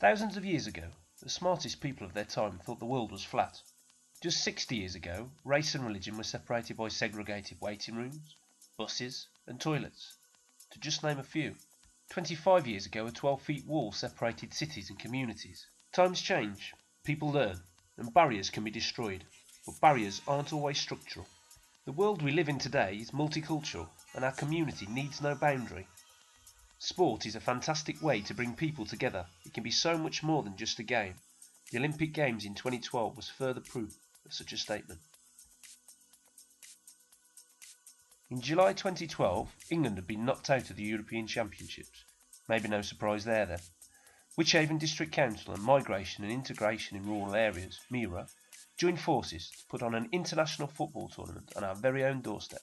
Thousands of years ago, the smartest people of their time thought the world was flat. Just 60 years ago, race and religion were separated by segregated waiting rooms, buses, and toilets, to just name a few. 25 years ago, a 12-feet wall separated cities and communities. Times change, people learn, and barriers can be destroyed, but barriers aren't always structural. The world we live in today is multicultural, and our community needs no boundary. Sport is a fantastic way to bring people together. It can be so much more than just a game. The Olympic Games in 2012 was further proof of such a statement. In July 2012, England had been knocked out of the European Championships. Maybe no surprise there then. Wychavon District Council and Migration and Integration in Rural Areas, MIRA, joined forces to put on an international football tournament on our very own doorstep.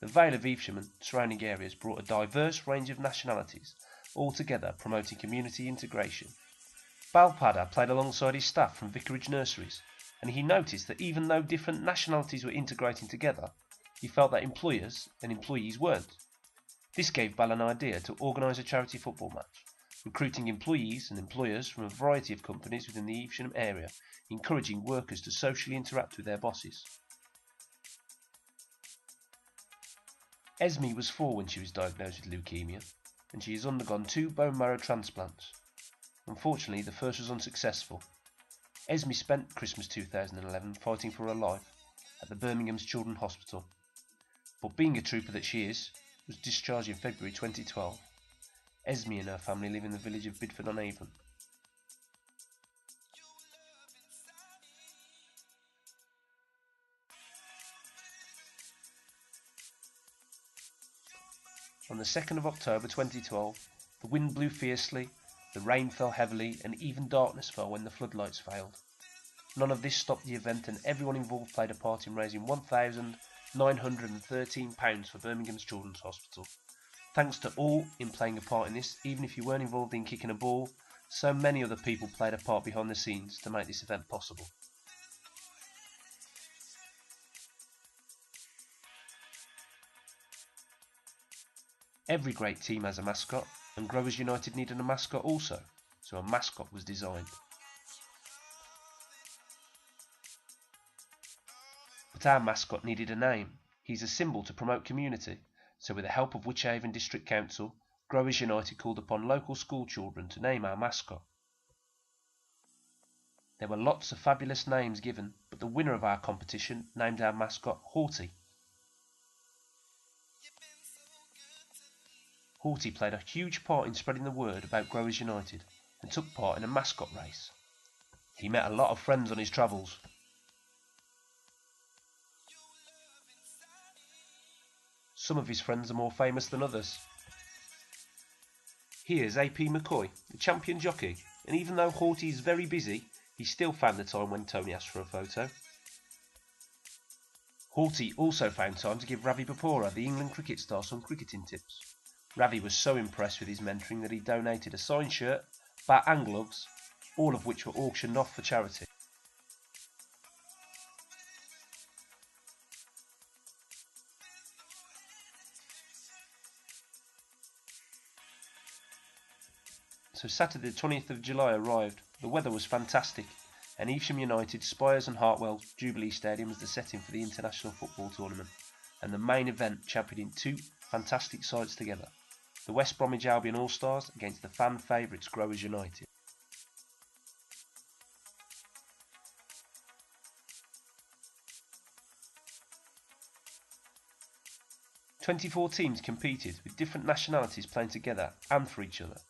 The Vale of Evesham and surrounding areas brought a diverse range of nationalities, all together promoting community integration. Balpada played alongside his staff from Vicarage Nurseries, and he noticed that even though different nationalities were integrating together, he felt that employers and employees weren't. This gave Bal an idea to organise a charity football match, recruiting employees and employers from a variety of companies within the Evesham area, encouraging workers to socially interact with their bosses. Esme was 4 when she was diagnosed with leukemia, and she has undergone 2 bone marrow transplants. Unfortunately, the first was unsuccessful. Esme spent Christmas 2011 fighting for her life at the Birmingham's Children's Hospital, but being a trooper that she is, was discharged in February 2012. Esme and her family live in the village of Bidford-on-Avon. On the 2nd of October 2012, the wind blew fiercely, the rain fell heavily, and even darkness fell when the floodlights failed. None of this stopped the event, and everyone involved played a part in raising £1,913 for Birmingham's Children's Hospital. Thanks to all in playing a part in this, even if you weren't involved in kicking a ball, so many other people played a part behind the scenes to make this event possible. Every great team has a mascot, and Growers United needed a mascot also, so a mascot was designed. But our mascot needed a name. He's a symbol to promote community, so with the help of Wychavon District Council, Growers United called upon local school children to name our mascot. There were lots of fabulous names given, but the winner of our competition named our mascot Horty. Horty played a huge part in spreading the word about Growers United and took part in a mascot race. He met a lot of friends on his travels. Some of his friends are more famous than others. Here's AP McCoy, the champion jockey, and even though Horty is very busy, he still found the time when Tony asked for a photo. Horty also found time to give Ravi Bopora, the England cricket star, some cricketing tips. Ravi was so impressed with his mentoring that he donated a signed shirt, bat and gloves, all of which were auctioned off for charity. So Saturday the 20th of July arrived. The weather was fantastic, and Evesham United, Spires and Hartwell Jubilee Stadium was the setting for the international football tournament, and the main event championing 2 fantastic sides together. The West Bromwich Albion All-Stars against the fan favourites Growers United. "24 teams competed, with different nationalities playing together and for each other.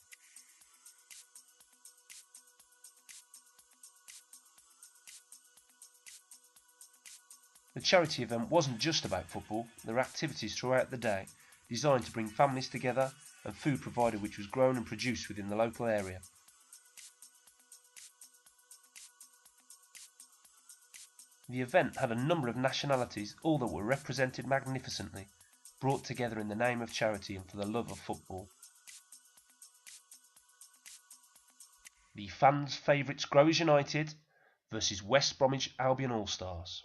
The charity event wasn't just about football. There were activities throughout the day designed to bring families together, and food provided which was grown and produced within the local area. The event had a number of nationalities, all that were represented magnificently, brought together in the name of charity and for the love of football. The fans' favourites Growers United versus West Bromwich Albion All-Stars.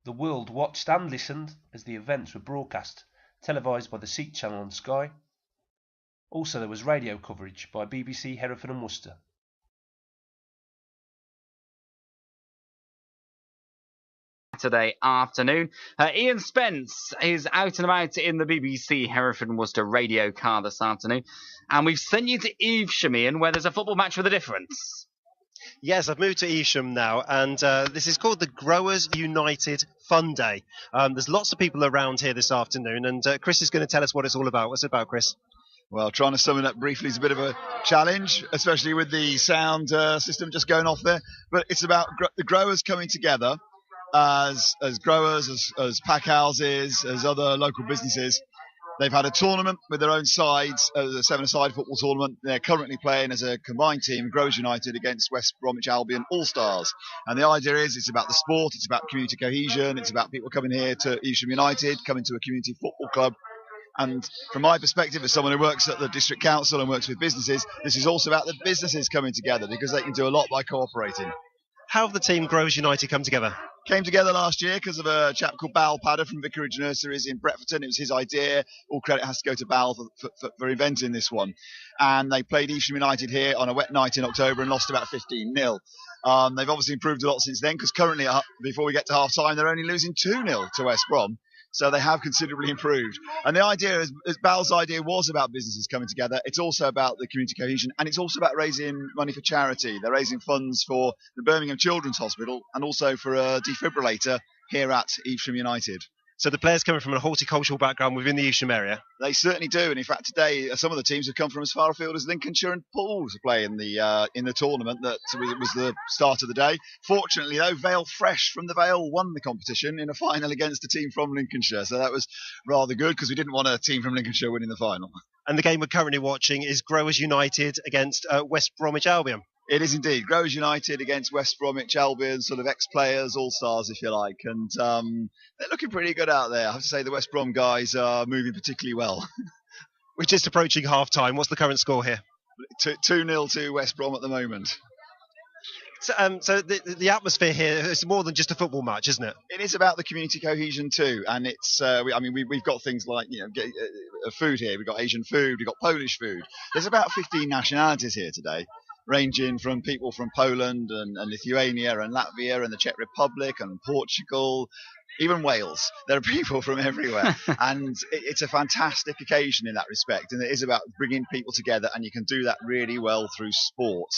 The world watched and listened as the events were broadcast, televised by the Sikh channel on Sky, Also there was radio coverage by BBC Hereford and Worcester. Saturday afternoon. Ian Spence is out and about in the BBC Hereford and Worcester radio car this afternoon. And we've sent you to Evesham, Ian, where there's a football match with a difference. Yes, I've moved to Evesham now, and this is called the Growers United Fun Day. There's lots of people around here this afternoon, and Chris is going to tell us what it's all about. What's it about, Chris? Well, trying to sum it up briefly is a bit of a challenge, especially with the sound system just going off there. But it's about the growers coming together as growers, as pack houses, as other local businesses. They've had a tournament with their own sides, a seven-a-side football tournament. They're currently playing as a combined team, Growers United against West Bromwich Albion All-Stars. And the idea is it's about the sport, it's about community cohesion, it's about people coming here to Evesham United, coming to a community football club. And from my perspective, as someone who works at the district council and works with businesses, this is also about the businesses coming together because they can do a lot by cooperating. How have the team Growers United come together? Came together last year because of a chap called Bal Padder from Vicarage Nurseries in Bretforton. It was his idea. All credit has to go to Bal for inventing this one. And they played Evesham United here on a wet night in October and lost about 15-0. They've obviously improved a lot since then because currently, before we get to half-time, they're only losing 2-0 to West Brom. So they have considerably improved. And the idea, as Bal's idea was about businesses coming together, it's also about the community cohesion, and it's also about raising money for charity. They're raising funds for the Birmingham Children's Hospital and also for a defibrillator here at Evesham United. So the players coming from a horticultural background within the Evesham area? They certainly do, and in fact today some of the teams have come from as far afield as Lincolnshire and Poole to play in the tournament that was the start of the day. Fortunately though, Vale Fresh from the Vale won the competition in a final against a team from Lincolnshire, so that was rather good because we didn't want a team from Lincolnshire winning the final. And the game we're currently watching is Growers United against West Bromwich Albion. It is indeed. Growers United against West Bromwich Albion, sort of ex-players, all-stars if you like. And they're looking pretty good out there. I have to say the West Brom guys are moving particularly well. We're just approaching half-time. What's the current score here? 2-0 to West Brom at the moment. So the atmosphere here is more than just a football match, isn't it? It is about the community cohesion too. And it's, we've got things like, food here. We've got Asian food, we've got Polish food. There's about 15 nationalities here today, ranging from people from Poland and Lithuania and Latvia and the Czech Republic and Portugal, even Wales. There are people from everywhere. And it's a fantastic occasion in that respect. And it is about bringing people together, and you can do that really well through sport.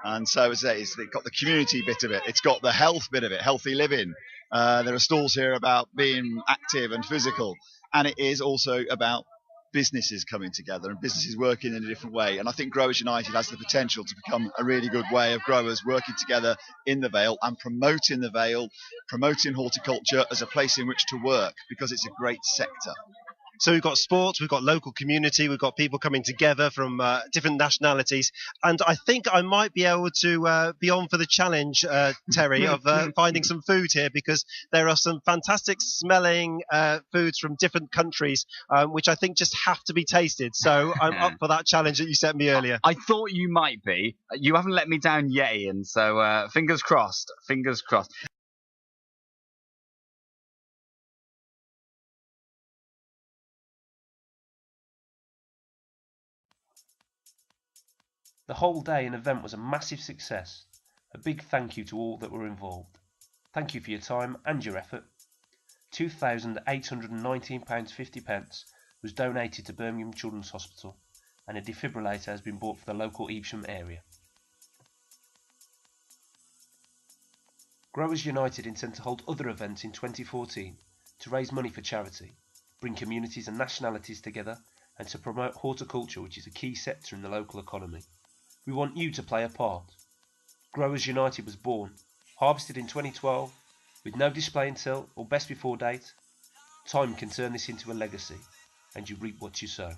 And so as I say, it's got the community bit of it. It's got the health bit of it, healthy living. There are stalls here about being active and physical. And it is also about businesses coming together and businesses working in a different way. And I think Growers United has the potential to become a really good way of growers working together in the Vale and promoting the Vale, promoting horticulture as a place in which to work, because it's a great sector. So we've got sports, we've got local community, we've got people coming together from different nationalities. And I think I might be able to be on for the challenge, Terry, of finding some food here, because there are some fantastic smelling foods from different countries, which I think just have to be tasted. So I'm up for that challenge that you set me earlier. I thought you might be. You haven't let me down yet, Ian. So fingers crossed. Fingers crossed. The whole day and event was a massive success. A big thank you to all that were involved. Thank you for your time and your effort. £2,819.50 was donated to Birmingham Children's Hospital, and a defibrillator has been bought for the local Evesham area. Growers United intend to hold other events in 2014 to raise money for charity, bring communities and nationalities together, and to promote horticulture, which is a key sector in the local economy. We want you to play a part. Growers United was born, harvested in 2012, with no display until or best before date. Time can turn this into a legacy, and you reap what you sow.